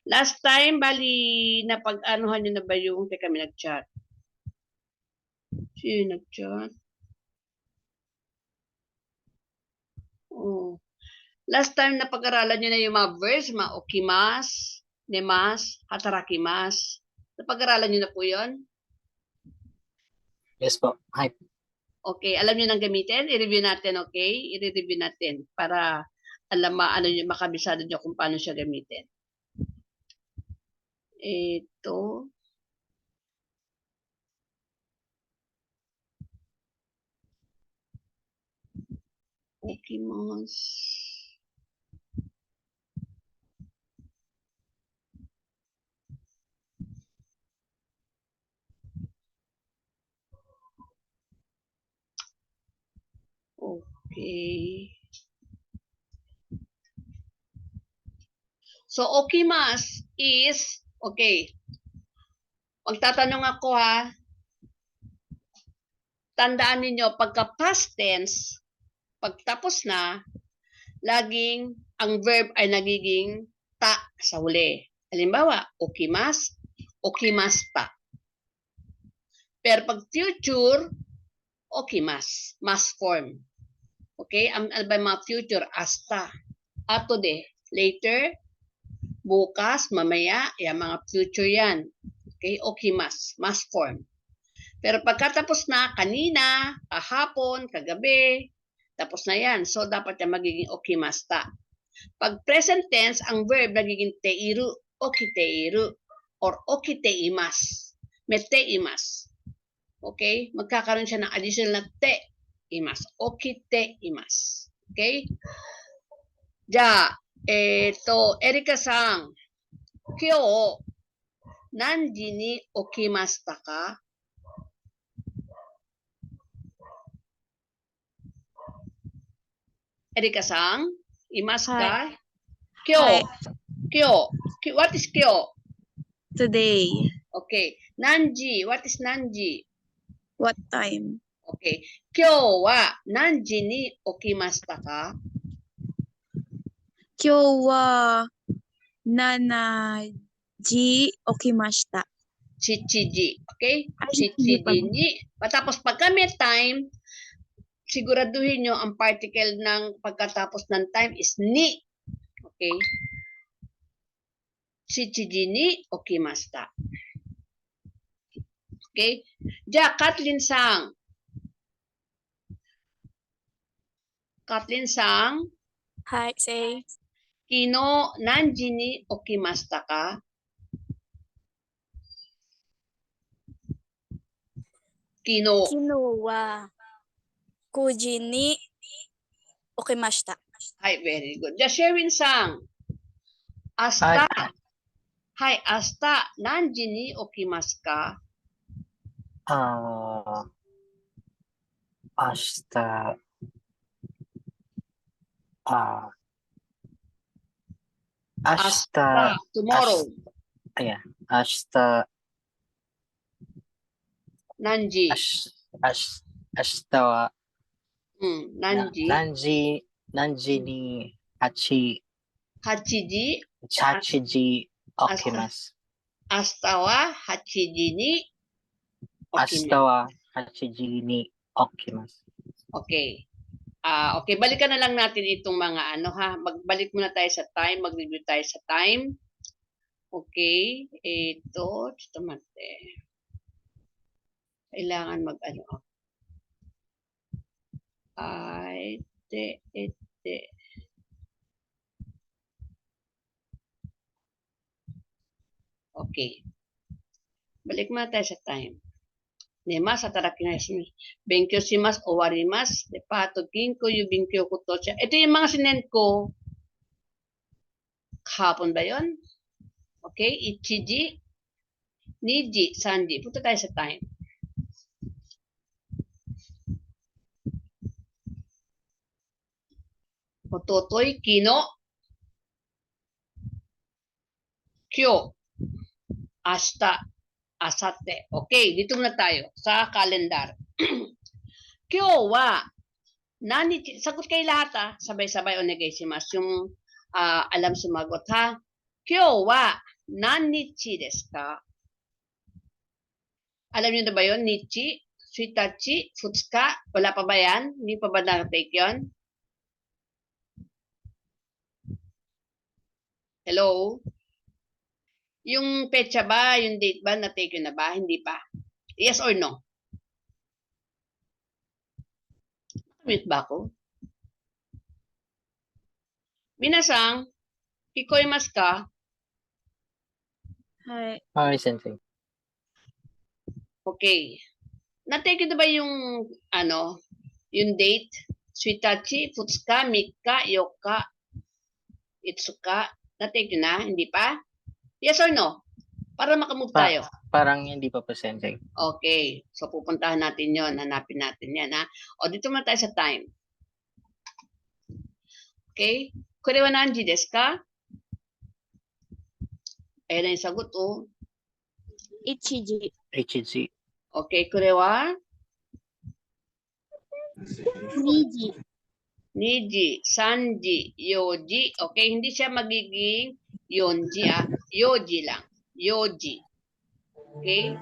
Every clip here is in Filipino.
Last time, bali, napag-anuhan nyo na ba yung, teka, kami nag-chat. Sino nag-chat? Oh. Last time, napag-aralan nyo na yung mga verbs, mga okimas, nemas, hatarakimas. Napag-aralan nyo na po yun? Yes po. Hi. Okay, alam nyo nang gamitin? I-review natin, okay? I-review natin para alam ano nyo, makabisado nyo kung paano siya gamitin. Ito. Okimas. Okay. So, okimas is, okay. Magtatanong ako ha. Tandaan ninyo, pagka past tense, pagtapos na, laging ang verb ay nagiging ta sa huli. Halimbawa, okimas, okimasta. Pero pag future, okimas, mas form. Okay? Ang mga future, asta. Today, later, bukas, mamaya, yan, mga future yan. Okay? Okimas, mas form. Pero pagkatapos na, kanina, kahapon, kagabi, tapos na yan. So, dapat yan magiging okimasta. Pag present tense, ang verb nagiging teiru, okiteiru, or okiteimas. May teimas. Okay? Magkakaroon siya ng additional na te-imas. Okiteimas. Okay? Ja, Erika-san, kyo, nanji ni okimasta ka? Erika-san, imasu ka? Kyo. Kyo. What is kyo? Today. Okay. Nanji. What is nanji? What time? Okay. Kyo wa nanji ni okimasta ka? Kyo wa nanaji okimashita. Chichiji. Okay? Chichiji ni. Patapos pagka may time, siguraduhin nyo ang particle ng pagkatapos ng time is ni. Okay? Chichiji ni okimasta. Okay? Ja, Kathleen-sang. Kathleen-sang. Hi, say. Kino nanji ni okimasta ka? Kino wa kuji ni okimashita. Hi, very good. Ja, Sherwin-sang. Asta. Hi, asta. Nanji ni okimasu ka? Ashita. Ashita. Tomorrow. Ashita. Nanji. Ashita wa. Nanji. Nanji ni Hachiji. Hachiji okimasu. Asta wa hachiji ni Asta wa hachiji ni okimasu. Okay. Okay, balikan na lang natin itong mga ano ha. Magbalik muna tayo sa time, mag-review tayo sa time. Okay, ito, kailangan mag-ano. Okay. Balik muna tayo sa time. Nemas hataraki na shimasu. Benkyou shimasu, owarimasu. De pato ginko yu benkyou koto siya. Ito yung mga sinend ko. Kahapon ba yun? Okay, ichiji, niji, sanji. Punta tayo sa time. Ototoy, kino, kyo, ashita, asate. Okay, dito muna tayo sa calendar. Kyo wa, sagot kayo lahat ha. Sabay-sabay onegaishimasu. Yung alam sumagot ha. Kyo wa, Nanichi desu ka? Alam niyo na ba yun? Nichi, suitachi, futsuka. Wala pa ba yan? Hindi pa ba na-take yun? Hello? Yung petsa ba, yung date ba, na-take yun na ba? Hindi pa. Yes or no? Nakamute ba ako? Minasang, ikoimasu ka? Hi. Hi, Sensei. Okay. Na-take na ba yung, yung date? Suitachi, futsuka, mika, yoka, itsuka. Na-take na? Hindi pa? Yes or no? Para makamove tayo. Parang hindi pa po, Sensei. Okay. So, pupuntahan natin yon, hanapin natin yan, ha? O, dito muna tayo sa time. Okay? Kore wa nanji desu ka? Ayan na yung sagot, oh. Ichiji. HG. Okay, kore wa? Niji. Niji, sanji, yoji. Okay, hindi siya magiging yonji, ah. Yoji lang. Yoji. Okay?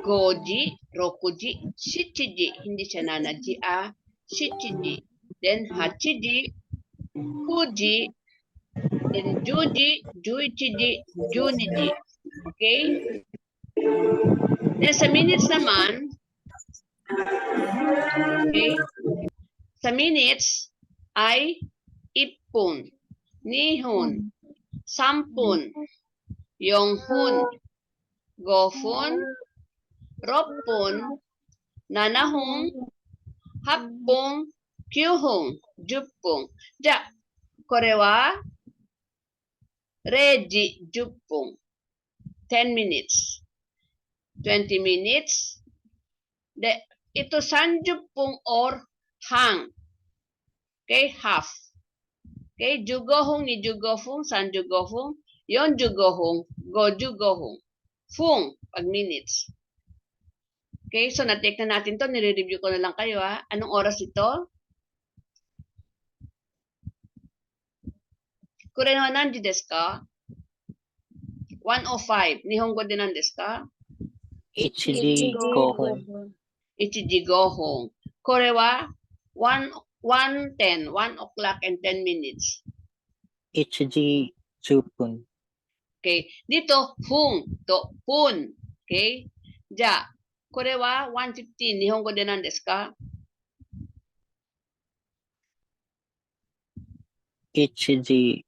Goji, rokuji, shichiji. Hindi siya nanaji, ah. Shichiji. Then, hachiji, kuji, then juji, juichiji, juniji. Okay? Then, sa minutes naman, okay? Sa minutes ay ipun, nihon, sampun, yonghun, gofun, roppun, nanahun, happun, kyuhun, juppun. Ja, kore wa reiji juppun. 10 minutes. 20 minutes. Ito 30分 or hang. Okay, half. Okay, 15分、25分、35分、45分、55分。Fung, pag minutes. Okay, so na-take na natin to. Nire-review ko na lang kayo, ha. Anong oras ito? Kore no nanji desu ka? 1:05. Nihongo de nan desu ka? HG Gohon. Ichiji gohon. Kore wa 1:10, 1 o'clock and 10 minutes. HG Jupun. Okay. Dito, fung to pun. Okay. Ja, kore wa 1:15. Nihongo de nan desu ka? HG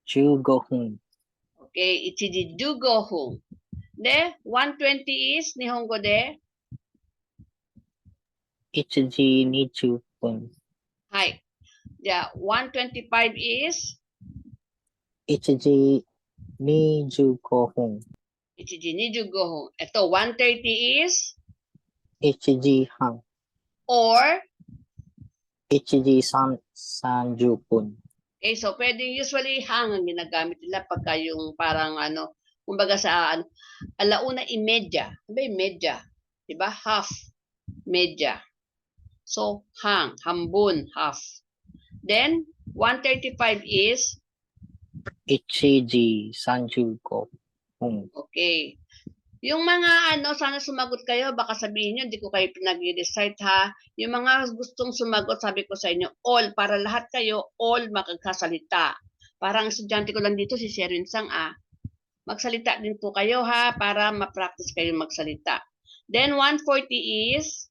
Jugohun. Okay. Ichiji 15 分. De, 1:20 is Nihongo de? HG Nichupun. Hai. Ja, 1:25 is? HG Nijugohun. Ichiji 25 分. Ito, 1:30 is? HG Hang. Or? HG Sanjupun. Okay, so pwedeng usually hang ang ginagamit nila pagka yung parang kumbaga sa alauna imedya. Ano ba yung medya? Diba? Half. Medya. So, hang. Hambun. Half. Then, 1:35 is? HG Sanjugohun. Okay. Yung mga sana sumagot kayo, baka sabihin nyo, hindi ko kayo pinag-recite, ha. Yung mga gustong sumagot, sabi ko sa inyo, all, para lahat kayo, all magkasalita. Parang estudyante ko lang dito, si Sherin Sang, magsalita din po kayo, ha, para ma-practice kayo magsalita. Then, 1:40 is?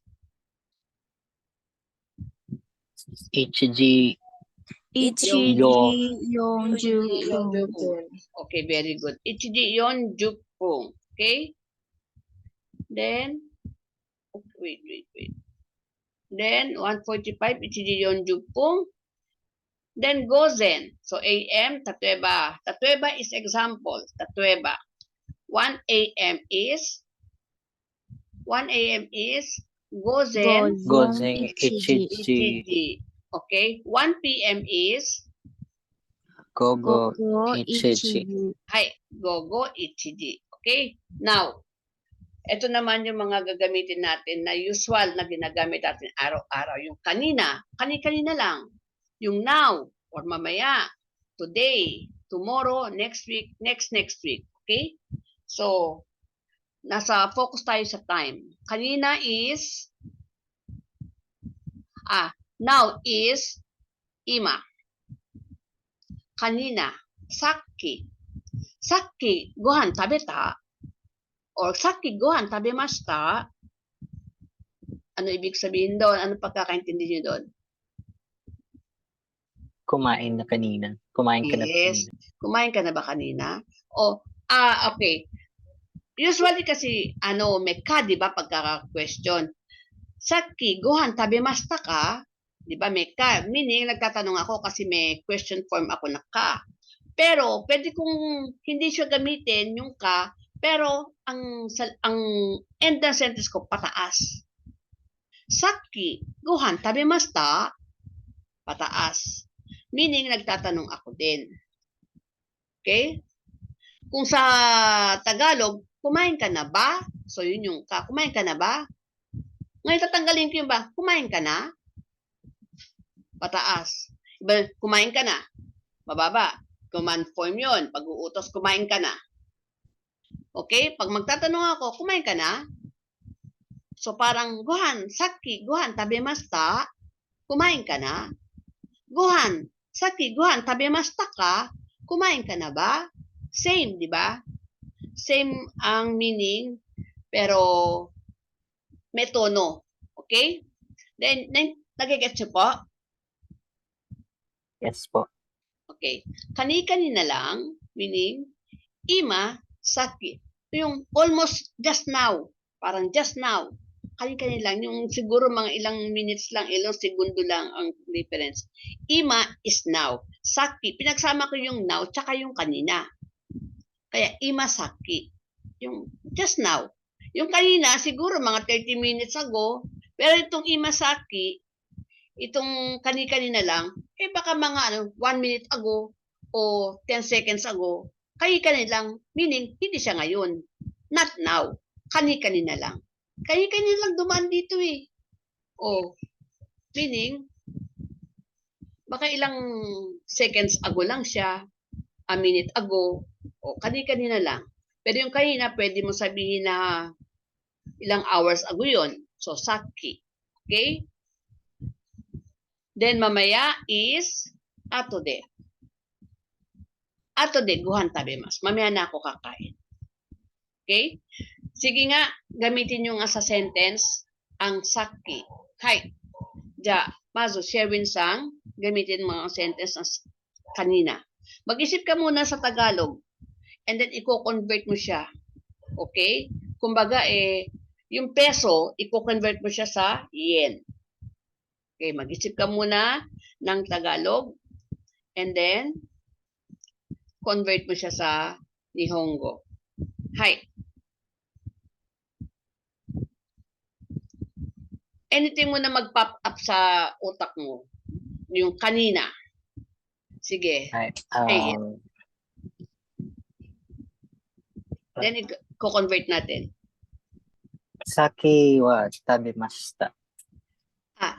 HG Ichiji Yonju. Okay, very good. Ichiji Yonjupung. Okay? Then, wait. Then, 1:45, Ichiji Yonjupung. Then, Gozen. So, AM, Tatueba. Tatueba is example. Tatueba. 1 a.m. is? 1 a.m. is? Gozen. Gozen HG Ichiji. Okay? 1 p.m. is? Gogo HG. Hi, Gogo Ichiji. Okay? Now, ito naman yung mga gagamitin natin na usual na ginagamit natin araw-araw. Yung kanina, kani-kanina lang. Yung now, or mamaya, today, tomorrow, next week, next week. Okay? So, nasa focus tayo sa time. Kanina is, now is ima. Kanina, sakki. Sakki, gohan tabeta. Or sakki gohan tabemashita. Ano ibig sabihin doon? Ano pagkakaintindi niyo doon? Kumain na kanina. Kumain ka na Yes. kanina. Kumain ka na ba kanina? Okay. Usually kasi, may ka, di ba, pagkaka-question. Saki, gohan tabemashita ka? Di ba, may ka. Meaning, nagtatanong ako kasi may question form ako na ka. Pero, pwede kong hindi siya gamitin yung ka, pero ang end ng sentence ko, pataas. Saki, gohan tabemashita? Pataas. Meaning, nagtatanong ako din. Okay? Kung sa Tagalog, kumain ka na ba? So, yun yung ka. Kumain ka na ba? Ngayon, tatanggalin ko yung ba? Kumain ka na? Pataas. Kumain ka na? Mababa. Command form yun. Pag-uutos, kumain ka na. Okay? Pag magtatanong ako, kumain ka na? So, parang, gohan, saki, gohan, tabemashita? Kumain ka na? Gohan, saki, gohan, tabemashita ka? Kumain ka na ba? Same, di ba? Same ang meaning, pero may tono. Okay? Then nagigets niyo po? Yes po. Okay. Kani-kanina lang, meaning, ima, saki. Yung almost just now. Parang just now. Kani-kanina lang. Yung siguro mga ilang minutes lang, ilang segundo lang ang difference. Ima is now. Saki. Pinagsama ko yung now, tsaka yung kanina. Kaya ima saki. Yung just now. Yung kanina, siguro mga 30 minutes ago, pero itong imasaki, itong kani-kanina lang, baka mga 1 minute ago o 10 seconds ago, kani-kanina lang, meaning, hindi siya ngayon. Not now. Kani-kanina lang. Kani-kanina lang dumaan dito eh. Meaning, baka ilang seconds ago lang siya, a minute ago, o kani-kanina lang. Pero yung kanina, pwede mo sabihin na ilang hours ago yun. So, saki. Okay? Then, mamaya is atode. Atode, gohan tabemasu. Mamaya na ako kakain. Okay? Sige nga, gamitin nyo nga sa sentence ang saki. Hai. Ja, mazu, Sherwin-sang, gamitin mo ang sentence ng kanina. Mag-isip ka muna sa Tagalog and then i-convert mo siya. Okay? Kumbaga, yung peso, i-convert mo siya sa yen. Okay, mag-isip ka muna ng Tagalog and then convert mo siya sa Nihongo. Hi. Anything mo na mag-pop up sa utak mo. Yung kanina. Sige. Then, i-convert natin. Saki wa tabemashita.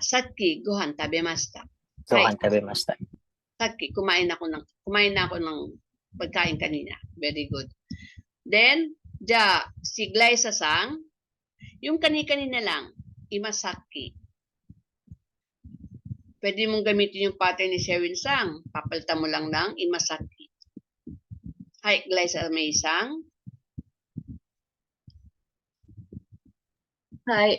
Saki, gohan tabemashita. Gohan tabemashita. Saki, kumain na ako ng pagkain kanina. Very good. Then, si Glyza-sang, yung kani-kanina lang, imasaki. Pwede mong gamitin yung pattern ni Sherwin-sang. Papalitan mo lang ng imasaki. Hi, Glyza-may-sang. Hi.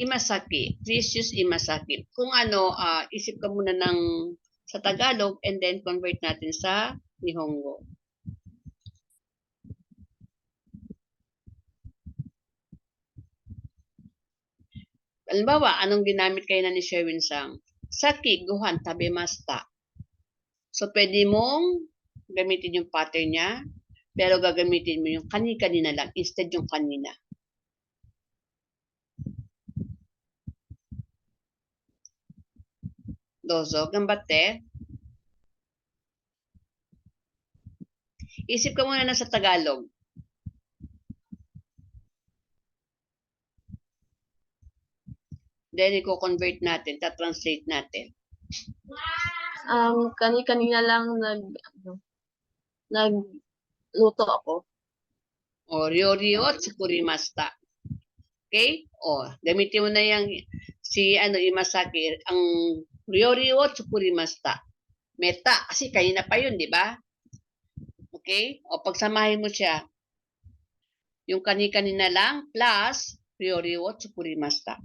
Imasaki. Please use imasaki. Kung isip ka muna sa Tagalog and then convert natin sa Nihongo. Halimbawa, anong ginamit kayo na ni Sherwin-sang? Saki, gohan, tabemashita. So, pwede mong gamitin yung pattern niya, pero gagamitin mo yung kani-kanina lang instead yung kanina. Dozo, gambate. Isip ka muna na sa Tagalog. Then, i-convert natin, ta-translate natin. Kanina lang nagluto ako. O, ryo-ryo tsukurimashita. Okay? O, gamitin mo na yung Imasaki. Ang ryo-ryo tsukurimashita. Meta, kasi kanina pa yun, di ba? Okay? O, pagsamahin mo siya. Yung kanina lang plus ryo-ryo tsukurimashita.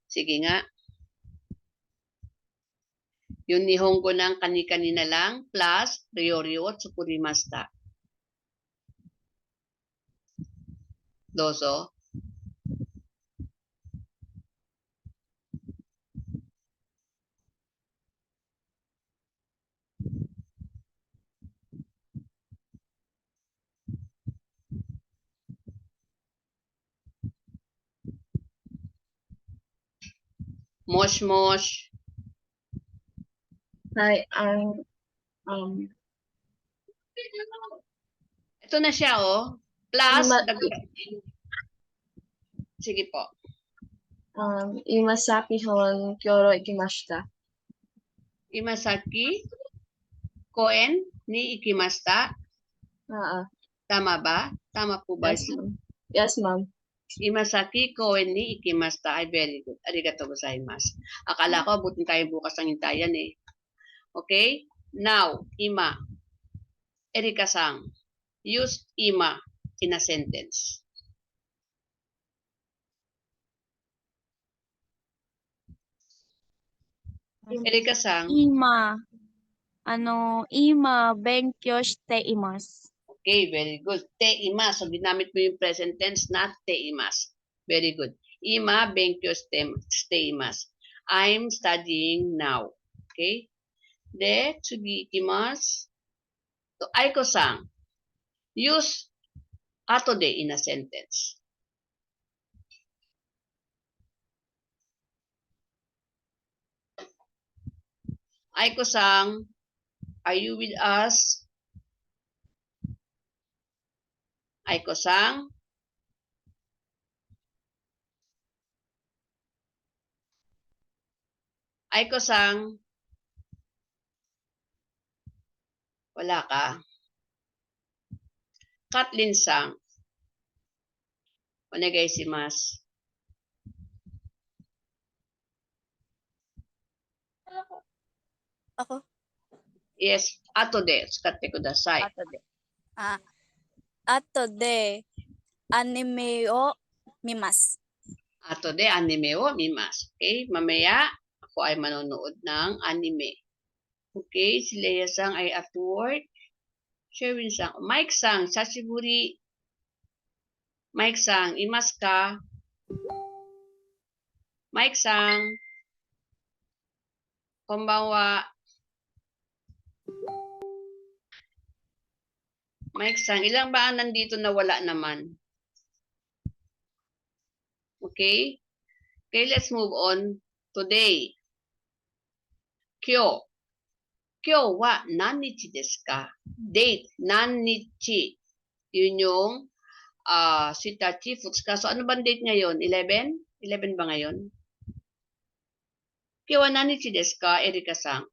Sige nga. Yung Nihongo ng kanina lang plus ryo-ryo tsukurimashita. Doso. Mosh. Hi, Ito na siya, oh. Plus, Ima- sige po. Imasaki hon kyoro ikimashita. Imasaki koen ni ikimashita. Tama ba? Tama po ba? Yes, ma'am. Yes, ma'am. Imasaki koen ni ikimashita. Ay, very good. Arigatou gozaimasu. Akala ko, butin tayo bukas ng hintayan eh. Okay? Now, ima. Erika-san, use ima in a sentence. Erika-san. Ima benkyou shite imasu. Okay, very good. Te imas. So, ginamit mo yung present tense na te imas. Very good. Ima benkyou shite imasu. I'm studying now. Okay? De, tsugi ikimasu. So, Aiko-san, use atode in a sentence. Aiko-san, are you with us? Aiko-san? Aiko-san? Wala ka. Kathleen-san? Onegai shimasu. Ako? Yes, atode. Tsukatte kudasai. Atode, anime o mimasu. Atode, anime o mimasu. Okay? Mamaya, ako ay manonood ng anime. Okay? Si Leia-san ay at work. Sherwin-san. Mike-san, sashiburi. Mike-san, imasu ka? Mike-san. Konbanwa. Mike-san, ilang ba ang nandito na wala naman? Okay? Okay, let's move on. Today. Kyo. Kyo wa nanichi desu ka? Date, nanichi. Yun yung Shitachi, Futsuka. So, ano bang date ngayon? 11? 11 ba ngayon? Kyo wa nanichi desu ka, Erika-san?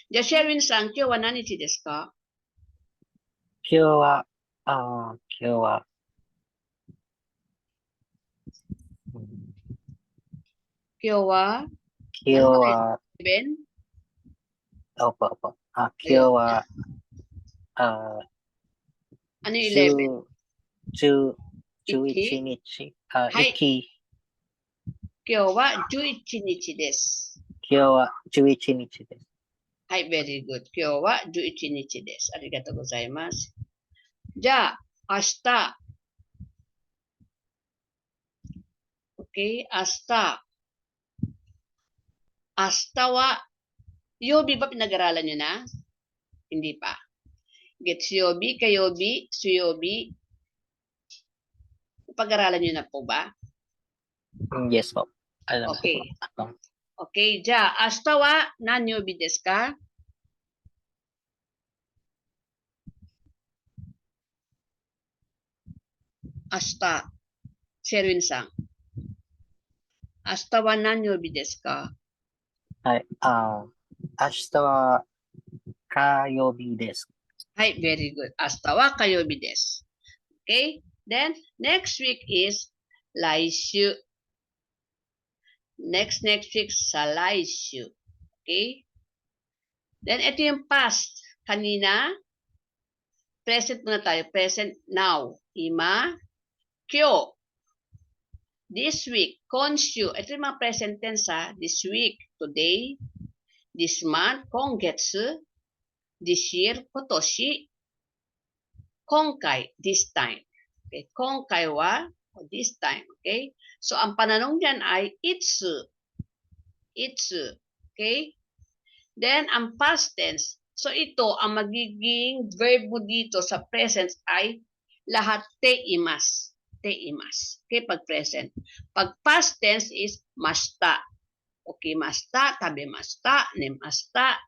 Ja, Sherwin-san, kyo wa nanichi desu ka? 今日は、Kyo wa? 今日は、 11? opo. 今日は、Ano yung 11? 11日、はいiki。今日は11日です。今日は11日です。はい、very good. 今日は11日です。ありがとうございます。じゃあ、明日。Okay, 明日。明日は、曜日ba pinag-aralan nyo na? Hindi pa. Getsuyobi, Kayobi, Suyobi. Pag-aralan nyo na po ba? Yes po. Alam Okay. ko. Okay, じゃあ、明日は何曜日ですか?明日、シェルウィンさん。明日は何曜日ですか？はい。明日は火曜日です。はい、very good. 明日は火曜日です。Okay? Then, next week is 来週。Next week, さ来週。Okay? Then, ito yung past. Kanina, present muna tayo. Present now. Ima, kyo. This week, konshu. Ito yung mga present tense ha. This week, today, this month, kongetsu, this year, kotoshi, konkai, this time. Okay, konkai wa, this time. Okay? So, ang pananong dyan ay itsu. Itsu. Okay? Then, ang past tense. So, ito, ang magiging verb mo dito sa present ay lahat teimas. Teimas. Okay, pag present. Pag past tense is masta. Okay, masta, tabemasta, nemasta.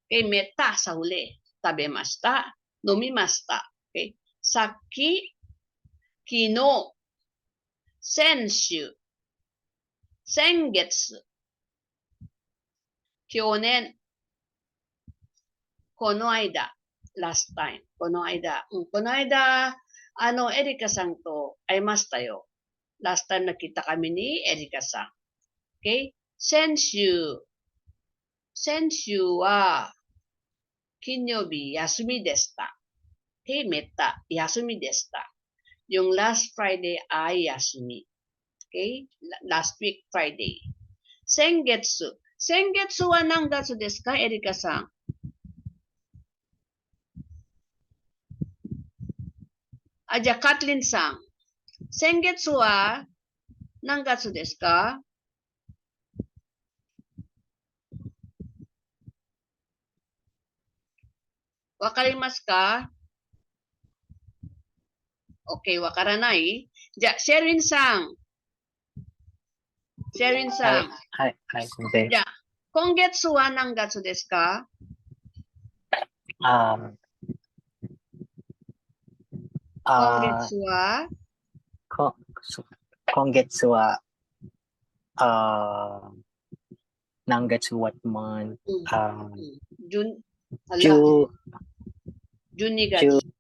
Okay, meta sa huli. Tabemasta, nomimasta. Okay. Saki, kino, senshu, sengetsu, kyonen, konoaida, last time. Konoaida. Konoaida, Erika-san to, aimashitayo. Last time nakita kami ni Erika-san. Okay? Senshu. Senshu wa, kinyobi, yasumi deshita. Okay, meta, yasumi deshita. Yung last Friday ay yasumi. Okay? Last week, Friday. Sengetsu. Sengetsu wa nangatsu desu ka, Erika-san? Aja, Kathleen-san. Sengetsu wa nangatsu desu ka? Wakarimasu ka? Okay, wakaranai. Ja, Sherwin-san. Sherwin-san. はい。はい。先生。じゃあ、今月は何月ですか？あ今あ月はこ今月は、何月 what month? 12 10 月。